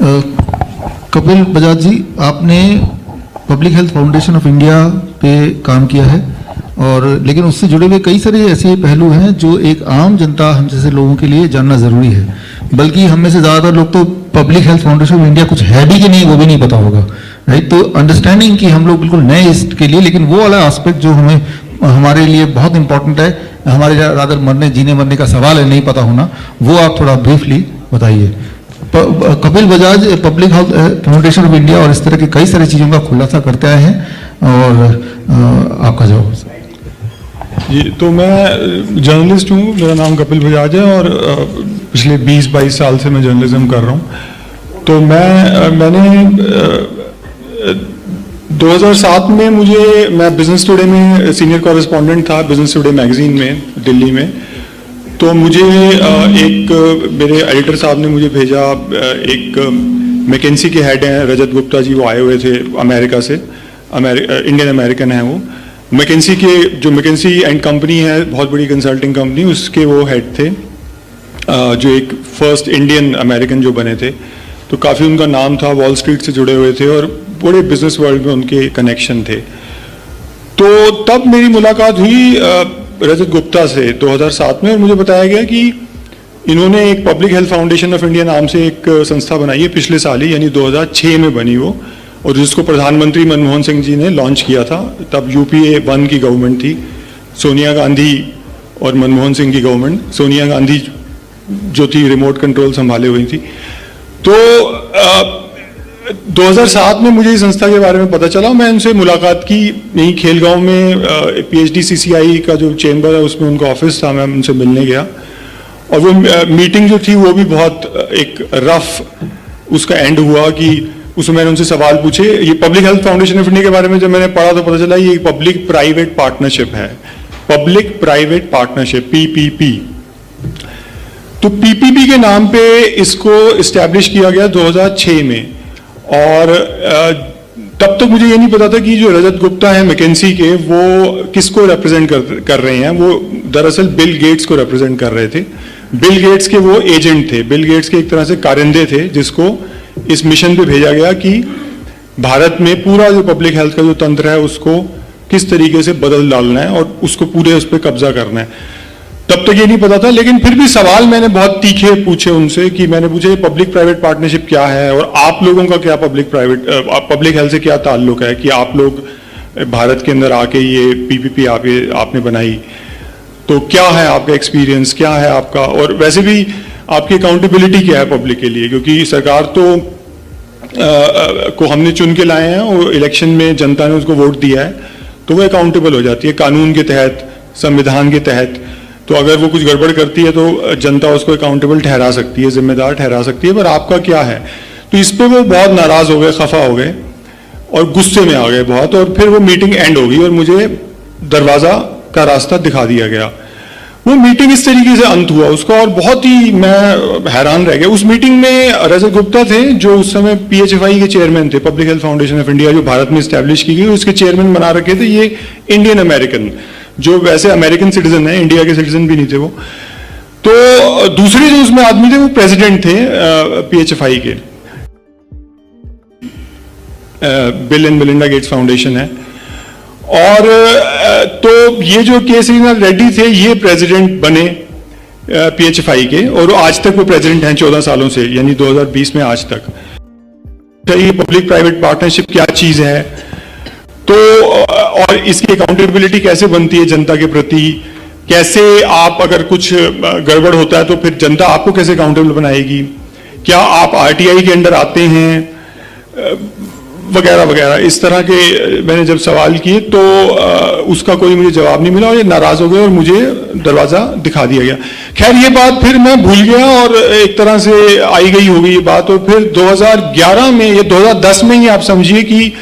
कपिल बजाज जी, आपने public health foundation of India पे काम किया है और लेकिन उससे जुड़े हुए कई सारे ऐसे पहलू हैं जो एक आम जनता हम जैसे लोगों के लिए जानना ज़रूरी है। बल्कि हम में से ज़्यादातर लोग तो public health foundation of India कुछ है भी कि नहीं वो भी नहीं पता होगा, राइट। तो अंडरस्टैंडिंग कि हम लोग बिल्कुल नए इसके लिए, लेकिन वो वाला एस्पेक्ट जो हमें हमारे लिए बहुत इंपॉर्टेंट है, हमारे रादर मरने जीने मरने का सवाल है, नहीं पता होना, वो आप थोड़ा ब्रीफली बताइए। Kapil Bajaj public health foundation of India और इस तरह की कई सारी चीज़ों का खुलासा करते आए हैं और आपका जवाब। जी, तो मैं जर्नलिस्ट हूँ, मेरा नाम कपिल बजाज है और पिछले 20-22 साल से मैं जर्नलिज्म कर रहा हूँ। तो मैंने 2007 में मैं बिजनेस टुडे में सीनियर कॉरेस्पॉन्डेंट था, बिजनेस टुडे मैगजीन में दिल्ली में। तो मुझे मेरे एडिटर साहब ने मुझे भेजा, एक मैकेंसी के हेड हैं रजत गुप्ता जी, वो आए हुए थे अमेरिका से, इंडियन अमेरिकन हैं वो। मैकेंसी एंड कंपनी है, बहुत बड़ी कंसल्टिंग कंपनी, उसके वो हेड थे, जो एक फर्स्ट इंडियन अमेरिकन जो बने थे। तो काफ़ी उनका नाम था, वॉल स्ट्रीट से जुड़े हुए थे और बड़े बिजनेस वर्ल्ड में उनके कनेक्शन थे। तो तब मेरी मुलाकात हुई रजत गुप्ता से 2007 में और मुझे बताया गया कि इन्होंने एक public health foundation of India नाम से एक संस्था बनाई है पिछले साल ही, यानी 2006 में बनी वो, और जिसको प्रधानमंत्री मनमोहन सिंह जी ने लॉन्च किया था। तब यूपीए 1 की गवर्नमेंट थी, सोनिया गांधी और मनमोहन सिंह की गवर्नमेंट। सोनिया गांधी जो थी रिमोट कंट्रोल संभाले हुई थी। तो 2007 में मुझे इस संस्था के बारे में पता चला, मैं उनसे मुलाकात की, यहीं खेलगांव में PhD CCI का जो चेंबर है उसमें उनका ऑफिस था, मैं उनसे मिलने गया। और वो मीटिंग जो थी वो भी बहुत एक रफ उसका एंड हुआ कि उसमें मैंने उनसे सवाल पूछे। ये public health foundation of India के बारे में जब मैंने पढ़ा तो पता चला ये पब्लिक प्राइवेट पार्टनरशिप है, पब्लिक प्राइवेट पार्टनरशिप PPP। तो PPP के नाम पे इसको इस्टेब्लिश किया गया 2006 में। और तब तक मुझे ये नहीं पता था कि जो रजत गुप्ता है मैकेंसी के, वो किसको रिप्रेजेंट कर रहे हैं। वो दरअसल बिल गेट्स को रिप्रेजेंट कर रहे थे। बिल गेट्स के वो एजेंट थे, बिल गेट्स के एक तरह से कारिंदे थे, जिसको इस मिशन पे भेजा गया कि भारत में पूरा जो पब्लिक हेल्थ का जो तंत्र है उसको किस तरीके से बदल डालना है और उसको पूरे उस पर कब्जा करना है। तब तक ये नहीं पता था, लेकिन फिर भी सवाल मैंने बहुत तीखे पूछे उनसे कि मैंने पूछा पब्लिक प्राइवेट पार्टनरशिप क्या है और आप लोगों का क्या पब्लिक हेल्थ से क्या ताल्लुक है कि आप लोग भारत के अंदर आके ये PPP आपने बनाई। तो क्या है आपका एक्सपीरियंस, क्या है आपका, और वैसे भी आपकी अकाउंटेबिलिटी क्या है पब्लिक के लिए, क्योंकि सरकार तो को हमने चुन के लाए हैं और इलेक्शन में जनता ने उसको वोट दिया है, तो वो अकाउंटेबल हो जाती है कानून के तहत, संविधान के तहत। तो अगर वो कुछ गड़बड़ करती है तो जनता उसको अकाउंटेबल ठहरा सकती है, जिम्मेदार ठहरा सकती है, पर आपका क्या है। तो इस पे वो बहुत नाराज हो गए, खफा हो गए और गुस्से में आ गए बहुत। और फिर वो मीटिंग एंड हो गई और मुझे दरवाजा का रास्ता दिखा दिया गया। वो मीटिंग इस तरीके से अंत हुआ उसका और बहुत ही मैं हैरान रह गया। उस मीटिंग में रजत गुप्ता थे जो उस समय PHFI के चेयरमैन थे, public health foundation of India, जो भारत में स्टैब्लिश की गई, उसके चेयरमैन बना रखे थे ये इंडियन अमेरिकन, जो वैसे अमेरिकन सिटीजन है, इंडिया के सिटीजन भी नहीं थे वो। तो दूसरे जो उसमें आदमी थे वो प्रेसिडेंट थे PHFI के, bill and Melinda Gates foundation है। और तो ये जो के श्रीनाथ रेड्डी थे ये प्रेसिडेंट बने PHFI के, और आज तक वो प्रेसिडेंट हैं 14 सालों से, यानी 2020 में आज तक। ये पब्लिक प्राइवेट पार्टनरशिप क्या चीज है, तो और इसकी अकाउंटेबिलिटी कैसे बनती है जनता के प्रति, कैसे आप अगर कुछ गड़बड़ होता है तो फिर जनता आपको कैसे अकाउंटेबल बनाएगी, क्या आप RTI के अंडर आते हैं, वगैरह वगैरह। इस तरह के मैंने जब सवाल किए तो उसका कोई मुझे जवाब नहीं मिला और ये नाराज हो गए और मुझे दरवाजा दिखा दिया गया। खैर ये बात फिर मैं भूल गया और एक तरह से आई गई हो गई ये बात। और फिर 2011 में, ये 2010 में ही आप समझिए कि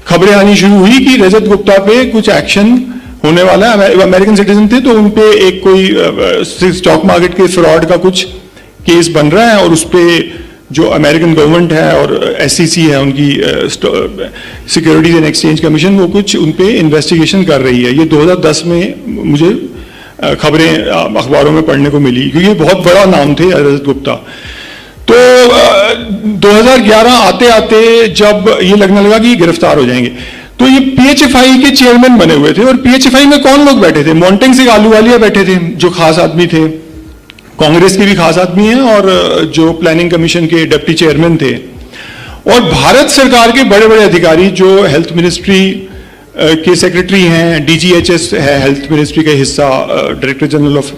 खबरें आनी शुरू हुई कि रजत गुप्ता पे कुछ एक्शन होने वाला है। अमेरिकन सिटीजन थे तो उनपे एक कोई स्टॉक मार्केट के फ्रॉड का कुछ केस बन रहा है और उस पर जो अमेरिकन गवर्नमेंट है और SEC है उनकी सिक्योरिटीज एंड एक्सचेंज कमीशन, वो कुछ उन पे इन्वेस्टिगेशन कर रही है। ये 2010 में मुझे खबरें अखबारों में पढ़ने को मिली, क्योंकि ये बहुत बड़ा नाम थे रजत गुप्ता। तो 2011 आते आते जब ये लगने लगा कि ये गिरफ्तार हो जाएंगे, तो ये पीएचएफआई के चेयरमैन बने हुए थे। और पीएचएफआई में कौन लोग बैठे थे? मोंटेक सिंह आलूवालिया बैठे थे, जो खास आदमी थे, कांग्रेस के भी खास आदमी हैं, और जो प्लानिंग कमीशन के डिप्टी चेयरमैन थे, और भारत सरकार के बड़े बड़े अधिकारी जो हेल्थ मिनिस्ट्री के सेक्रेटरी हैं, डीजीएचएस है हेल्थ मिनिस्ट्री का हिस्सा, डायरेक्टर जनरल ऑफ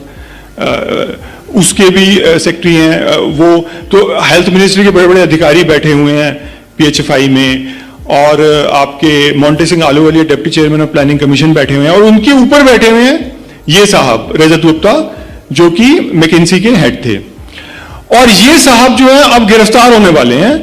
उसके भी सेक्रेटरी हैं, वो तो हेल्थ मिनिस्ट्री के बड़े बड़े अधिकारी बैठे हुए हैं पीएचएफआई में, और आपके Montek Singh Ahluwalia deputy chairman of planning commission बैठे हुए हैं, और उनके ऊपर बैठे हुए हैं ये साहब रजत गुप्ता, जो कि मैकिन्सी के हेड थे। और ये साहब जो है अब गिरफ्तार होने वाले हैं,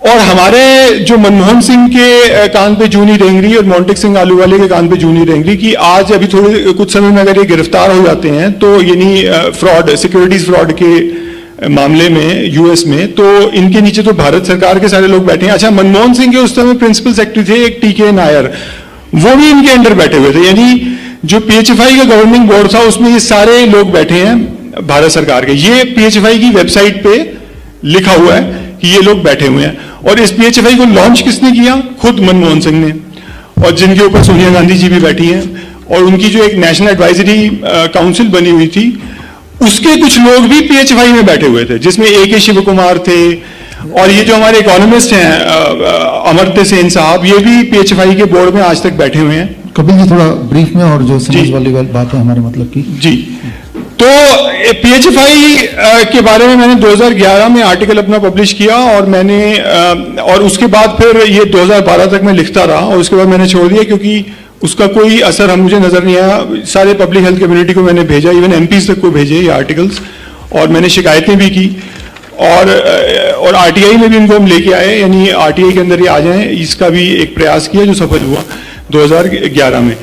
और हमारे जो मनमोहन सिंह के कान पे जूं नहीं रेंग रही और मोंटेक सिंह आलूवालिया के कान पे जूं नहीं रेंग रही कि आज अभी थोड़े कुछ समय में अगर ये गिरफ्तार हो जाते हैं तो यानी फ्रॉड, सिक्योरिटीज फ्रॉड के मामले में यूएस में, तो इनके नीचे तो भारत सरकार के सारे लोग बैठे हैं। अच्छा, मनमोहन सिंह के उस समय प्रिंसिपल सेक्रेटरी थे एक टीके नायर, वो भी इनके अंडर बैठे हुए थे। यानी जो पीएचएफआई का गवर्निंग बोर्ड था उसमें ये सारे लोग बैठे हैं भारत सरकार के। ये पीएचएफआई की वेबसाइट पे लिखा हुआ है कि ये लोग बैठे हुए हैं। और इस पीएचएफआई को लॉन्च किसने किया? खुद मनमोहन सिंह ने, और जिनके ऊपर सोनिया गांधी जी भी बैठी हैं, और उनकी जो एक नेशनल एडवाइजरी काउंसिल बनी हुई थी उसके कुछ लोग भी पीएचएफआई में बैठे हुए थे, जिसमें AK शिव कुमार थे, और ये जो हमारे इकोनॉमिस्ट हैं अमर्त्य सेन साहब, ये भी पीएचएफआई के बोर्ड में आज तक बैठे हुए हैं। कपिल जी, थोड़ा ब्रीफ में, और जो समझ वाली बात है हमारे मतलब की। जी, तो पीएचएफआई के बारे में मैंने 2011 में आर्टिकल अपना पब्लिश किया, और मैंने और उसके बाद फिर ये 2012 तक मैं लिखता रहा, और उसके बाद मैंने छोड़ दिया क्योंकि उसका कोई असर हम मुझे नजर नहीं आया। सारे पब्लिक हेल्थ कम्युनिटी को मैंने भेजा, इवन एमपीज तक को भेजे ये आर्टिकल्स, और मैंने शिकायतें भी की, और आरटीआई में भी इनको हम लेके आए, यानी आरटीआई के अंदर ये आ जाएं, इसका भी एक प्रयास किया जो सफल हुआ 2011 में।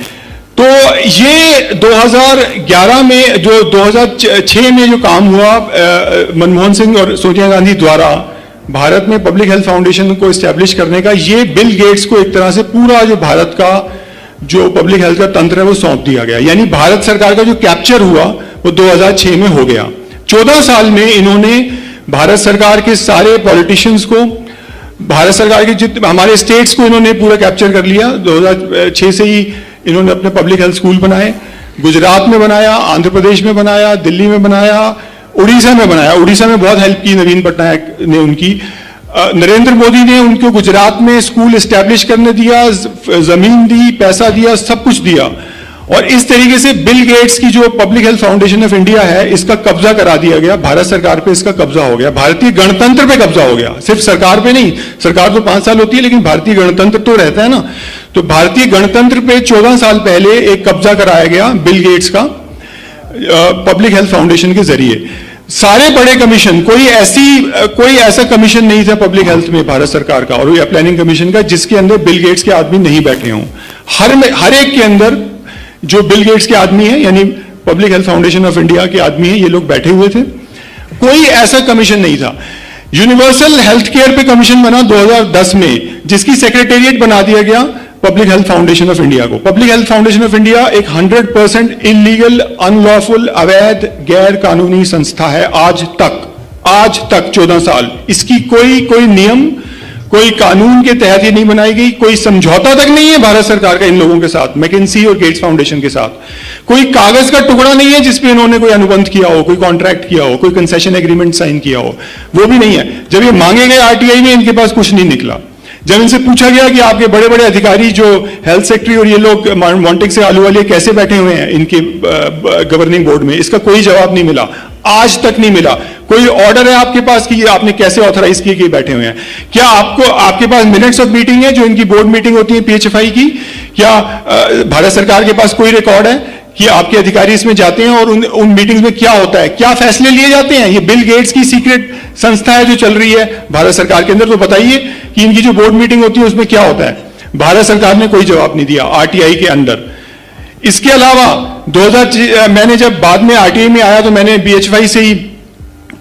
तो ये 2011 में जो 2006 में जो काम हुआ मनमोहन सिंह और सोनिया गांधी द्वारा भारत में पब्लिक हेल्थ फाउंडेशन को एस्टेब्लिश करने का, ये बिल गेट्स को एक तरह से पूरा जो भारत का जो पब्लिक हेल्थ का तंत्र है वो सौंप दिया गया। यानी भारत सरकार का जो कैप्चर हुआ वो 2006 में हो गया। 14 साल में इन्होंने भारत सरकार के सारे पॉलिटिशियंस को, भारत सरकार के जितने हमारे स्टेट्स को इन्होंने पूरा कैप्चर कर लिया। 2006 से ही इन्होंने अपने पब्लिक हेल्थ स्कूल बनाए, गुजरात में बनाया, आंध्र प्रदेश में बनाया, दिल्ली में बनाया, उड़ीसा में बनाया। उड़ीसा में बहुत हेल्प की नवीन पटनायक ने उनकी। नरेंद्र मोदी ने उनको गुजरात में स्कूल एस्टैब्लिश करने दिया, जमीन दी, पैसा दिया, सब कुछ दिया। और इस तरीके से बिल गेट्स की जो public health foundation of India है, इसका कब्जा करा दिया गया, भारत सरकार पे इसका कब्जा हो गया, भारतीय गणतंत्र पे कब्जा हो गया। सिर्फ सरकार पे नहीं, सरकार तो 5 साल होती है लेकिन भारतीय गणतंत्र तो रहता है ना। तो भारतीय गणतंत्र पे 14 साल पहले एक कब्जा कराया गया बिल गेट्स का पब्लिक हेल्थ फाउंडेशन के जरिए। सारे बड़े कमीशन, कोई ऐसा कमीशन नहीं था पब्लिक हेल्थ में भारत सरकार का और या प्लानिंग कमीशन का जिसके अंदर बिल गेट्स के आदमी नहीं बैठे हों। हर एक के अंदर जो बिल गेट्स के आदमी है, यानी public health foundation of India के आदमी है, ये लोग बैठे हुए थे। कोई ऐसा कमीशन नहीं था। यूनिवर्सल हेल्थ केयर पे कमीशन बना 2010 में, जिसकी सेक्रेटेरिएट बना दिया गया public health foundation of India को। Public health foundation of India एक 100% इलीगल, अनलॉफुल, अवैध, गैर कानूनी संस्था है आज तक 14 साल। इसकी कोई नियम, कोई कानून के तहत ये नहीं बनाई गई, कोई समझौता तक नहीं है भारत सरकार का इन लोगों के साथ, मैकिन्सी और गेट्स फाउंडेशन के साथ। कोई कागज का टुकड़ा नहीं है जिसपे इन्होंने कोई अनुबंध किया हो, कोई कॉन्ट्रैक्ट किया हो, कोई कंसेशन एग्रीमेंट साइन किया हो, वो भी नहीं है। जब ये मांगे गए आरटीआई में, इनके पास कुछ नहीं निकला। जब इनसे पूछा गया कि आपके बड़े बड़े अधिकारी जो हेल्थ सेक्रेटरी और ये लोग मोंटेक से आलूवालिया कैसे बैठे हुए हैं इनके गवर्निंग बोर्ड में, इसका कोई जवाब नहीं मिला, आज तक नहीं मिला। कोई ऑर्डर है आपके पास कि आपने कैसे ऑथराइज किए कि बैठे हुए हैं? क्या आपके पास मिनट्स ऑफ मीटिंग है जो इनकी बोर्ड मीटिंग होती है पीएचएफआई की? क्या भारत सरकार के पास कोई रिकॉर्ड है कि आपके अधिकारी इसमें जाते हैं और उन मीटिंग्स में क्या होता है, क्या फैसले लिए जाते हैं? ये बिल गेट्स की सीक्रेट संस्था है जो चल रही है भारत सरकार के अंदर। तो बताइए कि इनकी जो बोर्ड मीटिंग होती है उसमें क्या होता है? भारत सरकार ने कोई जवाब नहीं दिया आरटीआई के अंदर। इसके अलावा मैंने जब बाद में आरटीआई में आया तो मैंने बीएचएफआई से ही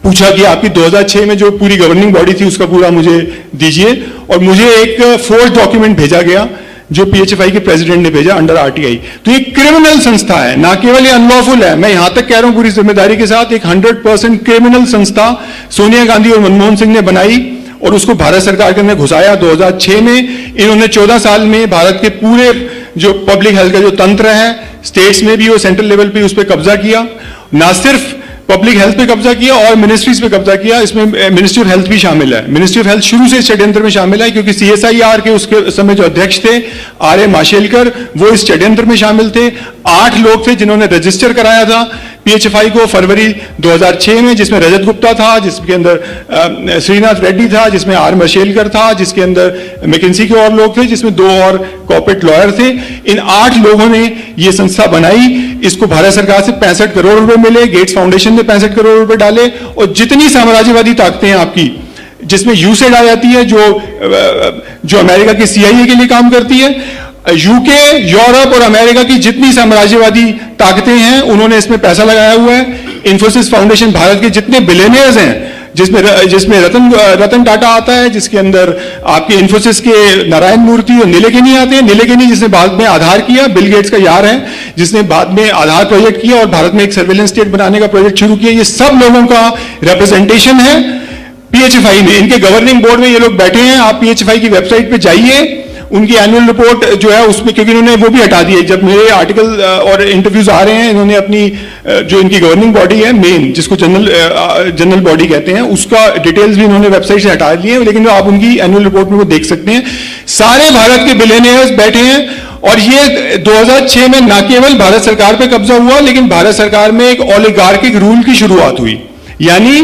पूछा कि आपकी 2006 में जो पूरी गवर्निंग बॉडी थी उसका पूरा मुझे दीजिए, और मुझे एक फोर्स डॉक्यूमेंट भेजा गया जो पीएचएफआई के प्रेसिडेंट ने भेजा अंडर आरटीआई। तो ये क्रिमिनल संस्था है, ना केवल ये अनलॉफुल है, मैं यहां तक कह रहा हूं पूरी जिम्मेदारी के साथ, एक 100% क्रिमिनल संस्था सोनिया गांधी और मनमोहन सिंह ने बनाई और उसको भारत सरकार के अंदर घुसाया। 2006 में इन्होंने 14 साल में भारत के पूरे जो पब्लिक हेल्थ का जो तंत्र है, स्टेट्स में भी और सेंट्रल लेवल पे उस पर कब्जा किया। ना सिर्फ पब्लिक हेल्थ पे कब्जा किया और मिनिस्ट्रीज पे कब्जा किया, इसमें मिनिस्ट्री ऑफ हेल्थ भी शामिल है। मिनिस्ट्री ऑफ हेल्थ शुरू से इस षड्यंत्र में शामिल है, क्योंकि सीएसआईआर के उसके समय जो अध्यक्ष थे आर.ए. माशेलकर, वो इस षड्यंत्र में शामिल थे। 8 लोग थे जिन्होंने रजिस्टर कराया था पीएचएफआई को फरवरी 2006 में, जिसमें रजत गुप्ता था, जिसके अंदर श्रीनाथ रेड्डी था, जिसमें आर माशेलकर था, जिसके अंदर मैकिन्सी के और लोग थे, जिसमें 2 और कॉर्पोरेट लॉयर थे। इन 8 लोगों ने ये संस्था बनाई। इसको भारत सरकार से 65 करोड़ रुपए मिले, गेट्स फाउंडेशन ने 65 करोड़ रुपए डाले, और जितनी साम्राज्यवादी ताकतें हैं आपकी, जिसमें यूसेड आ जाती है जो अमेरिका की सीआईए के लिए काम करती है, यूके, यूरोप और अमेरिका की जितनी साम्राज्यवादी ताकतें हैं उन्होंने इसमें पैसा लगाया हुआ है। इन्फोसिस फाउंडेशन भारत के जितने बिलियनियर्स हैं, जिसमें रतन टाटा आता है, जिसके अंदर आपके इन्फोसिस के नारायण मूर्ति और नीलेकनी आते हैं। नीलेकनी जिसने बाद में आधार किया, बिल गेट्स का यार है, जिसने बाद में आधार प्रोजेक्ट किया और भारत में एक सर्वेलेंस स्टेट बनाने का प्रोजेक्ट शुरू किया। ये सब लोगों का रिप्रेजेंटेशन है पीएचएफआई में। इनके गवर्निंग बोर्ड में ये लोग बैठे हैं। आप पीएचएफआई की वेबसाइट पे जाइए, उनकी एनुअल रिपोर्ट जो है उसमें, क्योंकि इन्होंने वो भी हटा दी है। जब मेरे आर्टिकल और इंटरव्यूज आ रहे हैं, इन्होंने अपनी जो इनकी गवर्निंग बॉडी है मेन, जिसको जनरल बॉडी कहते हैं, उसका डिटेल्स भी इन्होंने वेबसाइट से हटा दिए हैं, लेकिन आप उनकी एनुअल रिपोर्ट में वो देख सकते हैं। सारे भारत के बिलियनियर्स बैठे हैं। और ये 2006 में न केवल भारत सरकार पे कब्जा हुआ, लेकिन भारत सरकार में एक ओलिगार्किक रूल की शुरुआत हुई। यानी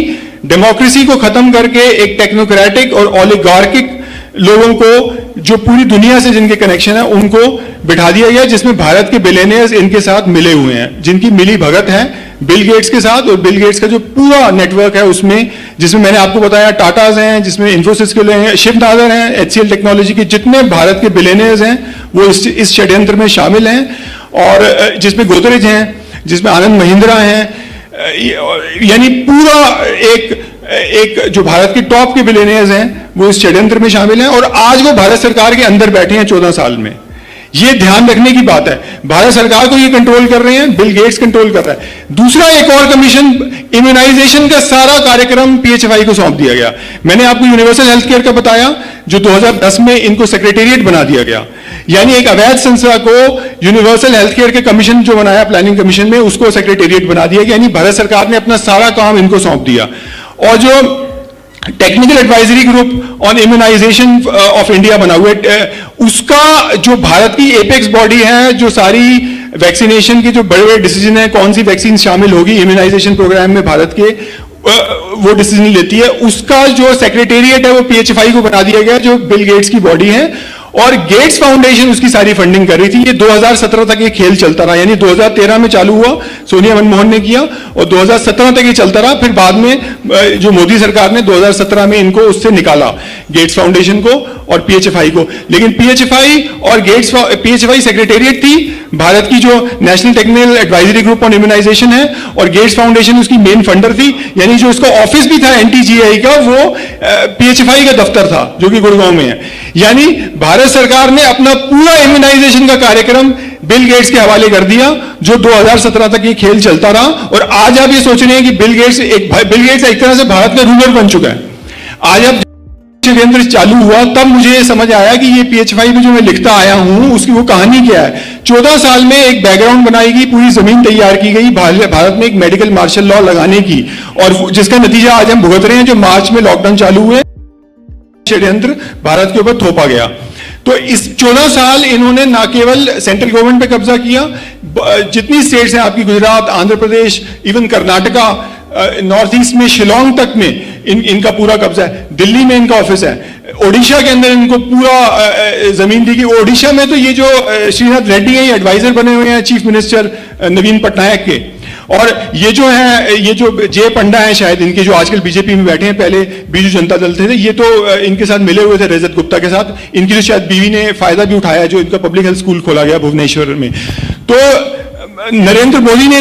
डेमोक्रेसी को खत्म करके एक टेक्नोक्रेटिक और ओलिगार्किक लोगों को, जो पूरी दुनिया से जिनके कनेक्शन है, उनको बिठा दिया गया, जिसमें भारत के बिलियनियर्स इनके साथ मिले हुए हैं, जिनकी मिली भगत है बिल गेट्स के साथ। और बिल गेट्स का जो पूरा नेटवर्क है उसमें, जिसमें मैंने आपको बताया टाटाज हैं, जिसमें इन्फोसिस के लोग हैं, शिव नादर हैं, एचसीएल टेक्नोलॉजी के जितने भारत के बिलियनियर्स हैं वो इस षड्यंत्र में शामिल हैं। और जिसमें गोदरेज हैं, जिसमें आनंद महिंद्रा हैं, यानी पूरा एक जो भारत के टॉप के बिलियनियर्स हैं वो इस षड्यंत्र में शामिल हैं। और आज वो भारत सरकार के अंदर बैठे हैं 14 साल में। ये ध्यान रखने की बात है। भारत सरकार को ये कंट्रोल कर रहे हैं, बिल गेट्स कंट्रोल कर रहा है। दूसरा, एक और कमीशन, इम्यूनाइजेशन का सारा कार्यक्रम पीएचएफआई को सौंप दिया गया। मैंने आपको यूनिवर्सल हेल्थ केयर का बताया, जो 2010 में इनको सेक्रेटेरिएट बना दिया गया। यानी एक अवैध संस्था को यूनिवर्सल हेल्थ केयर के कमीशन जो बनाया प्लानिंग कमीशन में, उसको सेक्रेटेरिएट बना दिया गया। यानी भारत सरकार ने अपना सारा काम इनको सौंप दिया। और जो technical advisory group on immunization of India बना हुआ है, उसका जो भारत की एपेक्स बॉडी है, जो सारी वैक्सीनेशन के जो बड़े बड़े डिसीजन है, कौन सी वैक्सीन शामिल होगी इम्यूनाइजेशन प्रोग्राम में भारत के, वो डिसीजन लेती है। उसका जो सेक्रेटेरिएट है वो पीएचएफआई को बना दिया गया, जो बिल गेट्स की बॉडी है। और गेट्स फाउंडेशन उसकी सारी फंडिंग कर रही थी। ये 2017 तक ये खेल चलता रहा। यानी 2013 में चालू हुआ, सोनिया मनमोहन ने किया, और 2017 तक ये चलता रहा। फिर बाद में जो मोदी सरकार ने 2017 में इनको उससे निकाला, गेट्स फाउंडेशन को और पीएचएफआई को। लेकिन पीएचएफआई और पीएचएफआई सेक्रेटेरिएट थी भारत की जो national technical advisory group on immunization है, और गेट्स फाउंडेशन उसकी मेन फंडर थी। यानी जो इसका ऑफिस भी था एनटीजीआई का, वो पीएचएफआई का दफ्तर था, जो कि गुड़गांव में है। यानी भारत सरकार ने अपना पूरा इम्यूनाइजेशन का कार्यक्रम बिल गेट्स के हवाले कर दिया, जो 2017 तक ये खेल चलता रहा। और आज आप ये सोच रहे हैं कि बिल गेट्स एक तरह से भारत का रूलर बन चुका है। आज अब षड्यंत्र चालू हुआ, तब मुझे ये समझ आया कि ये पीएचएफआई में जो मैं लिखता आया हूं उसकी वो कहानी क्या है। 14 साल में एक बैकग्राउंड बनाई गई, पूरी जमीन तैयार की गई भारत में एक मेडिकल मार्शल लॉ लगाने की, और जिसका नतीजा आज हम भुगत रहे हैं। जो मार्च में लॉकडाउन चालू हुए, षड्यंत्र भारत के ऊपर थोपा गया। तो इस 14 साल इन्होंने ना केवल सेंट्रल गवर्नमेंट पे कब्जा किया, जितनी स्टेट्स हैं आपकी, Gujarat, Andhra Pradesh, even Karnataka, north east में शिलोंग तक में इनका पूरा कब्जा है। दिल्ली में इनका ऑफिस है। ओडिशा के अंदर इनको पूरा जमीन दी गई। ओडिशा में तो ये जो श्रीनाथ रेड्डी है, ये एडवाइजर बने हुए हैं चीफ मिनिस्टर नवीन पटनायक के। और ये जो है, ये जो जे पंडा है शायद इनके, जो आजकल बीजेपी में बैठे हैं, पहले बीजू जनता दल थे, ये तो इनके साथ मिले हुए थे रजत गुप्ता के साथ। इनकी तो शायद बीवी ने फायदा भी उठाया, जो इनका पब्लिक हेल्थ स्कूल खोला गया भुवनेश्वर में। तो नरेंद्र मोदी ने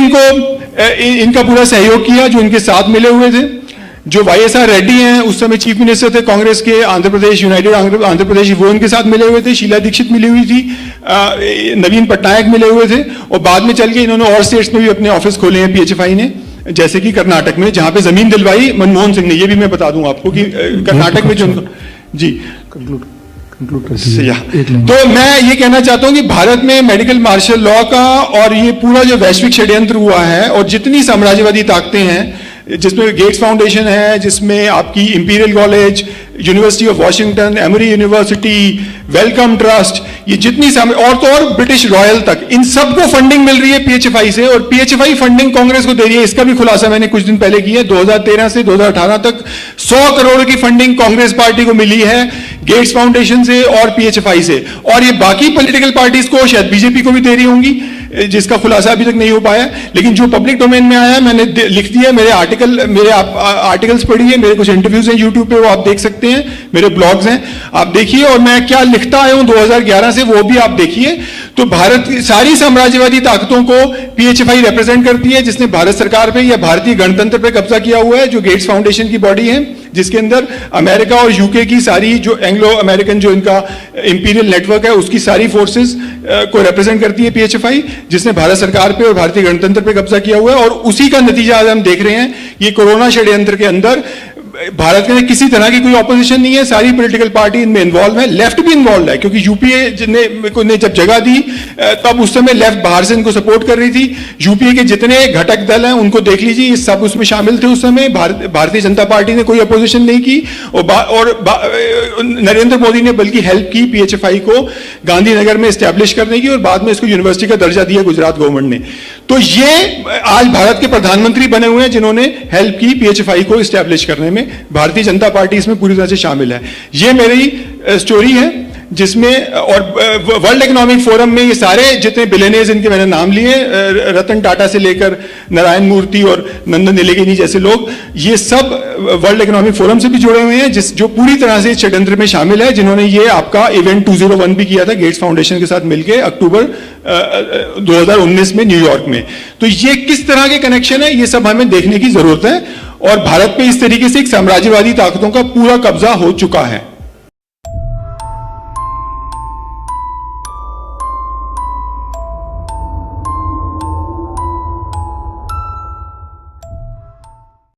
इनका पूरा सहयोग किया, जो इनके साथ मिले हुए थे। जो YSR रेड्डी हैं, उस समय चीफ मिनिस्टर थे कांग्रेस के, आंध्र प्रदेश, यूनाइटेड आंध्र प्रदेश, वो उनके साथ मिले हुए थे, शीला दीक्षित मिली हुई थी, नवीन पटनायक मिले हुए थे, और बाद में चल के इन्होंने और स्टेट्स में भी अपने ऑफिस खोले हैं PHFI ने, जैसे कि कर्नाटक में, जहां पे जमीन दिलवाई मनमोहन सिंह ने। ये भी मैं बता दूं आपको कि कर्नाटक में जो जी तो मैं ये कहना चाहता हूं कि भारत में मेडिकल मार्शल लॉ का और ये पूरा जो वैश्विक षड्यंत्र हुआ है, और जितनी साम्राज्यवादी ताकतें हैं, जिसमें गेट्स फाउंडेशन है, जिसमें आपकी imperial college, university of Washington, emery university, Wellcome Trust, ये जितनी और तो और ब्रिटिश रॉयल तक, इन सबको फंडिंग मिल रही है PHFI से, और PHFI फंडिंग कांग्रेस को दे रही है। इसका भी खुलासा मैंने कुछ दिन पहले किया। 2013 से 2018 तक 100 करोड़ की फंडिंग कांग्रेस पार्टी को मिली है गेट्स फाउंडेशन से और PHFI से, और ये बाकी पॉलिटिकल पार्टीज को, शायद बीजेपी को भी दे रही होंगी, जिसका खुलासा अभी तक नहीं हो पाया। लेकिन जो पब्लिक डोमेन में आया, मैंने लिख दिया, मेरे आर्टिकल्स पढ़िए, मेरे कुछ इंटरव्यूज हैं यूट्यूब पे, वो आप देख सकते हैं, मेरे ब्लॉग्स हैं, आप देखिए, और मैं क्या लिखता आया हूं 2011 से, वो भी आप देखिए। तो भारत की सारी साम्राज्यवादी ताकतों को PHFI रिप्रेजेंट करती है, जिसने भारत सरकार पे या भारतीय गणतंत्र पे कब्जा किया हुआ है, जो गेट्स फाउंडेशन की बॉडी है, जिसके अंदर अमेरिका और यूके की सारी जो एंग्लो अमेरिकन जो इनका इंपीरियल नेटवर्क है, उसकी सारी फोर्सेस को रिप्रेजेंट करती है PHFI, जिसने भारत सरकार पे और भारतीय गणतंत्र पे कब्जा किया हुआ है। और उसी का नतीजा आज हम देख रहे हैं। ये कोरोना षड्यंत्र के अंदर भारत के किसी तरह की कोई ऑपोजिशन नहीं है, सारी पॉलिटिकल पार्टी इनमें इन्वॉल्व है, लेफ्ट भी इन्वॉल्व है, क्योंकि यूपीए ने जब जगह दी तब उस समय लेफ्ट बाहर से इनको सपोर्ट कर रही थी। यूपीए के जितने घटक दल हैं उनको देख लीजिए, ये सब उसमें शामिल थे उस समय। भारतीय जनता पार्टी ने कोई अपोजिशन नहीं की, और नरेंद्र मोदी ने बल्कि हेल्प की PHFI को गांधीनगर में एस्टैब्लिश करने की, और बाद में इसको यूनिवर्सिटी का दर्जा दिया गुजरात गवर्नमेंट ने। तो ये आज भारत के प्रधानमंत्री बने हुए हैं जिन्होंने हेल्प की PHFI को एस्टैब्लिश करने में। भारतीय जनता पार्टी इसमें पूरी तरह से शामिल है। ये मेरी स्टोरी है, जिसमें और वर्ल्ड इकोनॉमिक फोरम में ये सारे जितने बिलियनियर्स इनके मैंने नाम लिए, रतन टाटा से लेकर नारायण मूर्ति और नंदन नीलेकनी जैसे लोग, ये सब वर्ल्ड इकोनॉमिक फोरम से भी जुड़े हुए हैं, जो पूरी तरह से षड्यंत्र में शामिल है, जिन्होंने ये आपका इवेंट 201 भी किया था गेट्स फाउंडेशन के साथ मिलकर अक्टूबर 2019 में न्यूयॉर्क में। तो ये किस तरह के कनेक्शन है, ये सब हमें देखने की जरूरत है। और भारत पे इस तरीके से एक साम्राज्यवादी ताकतों का पूरा कब्जा हो चुका है।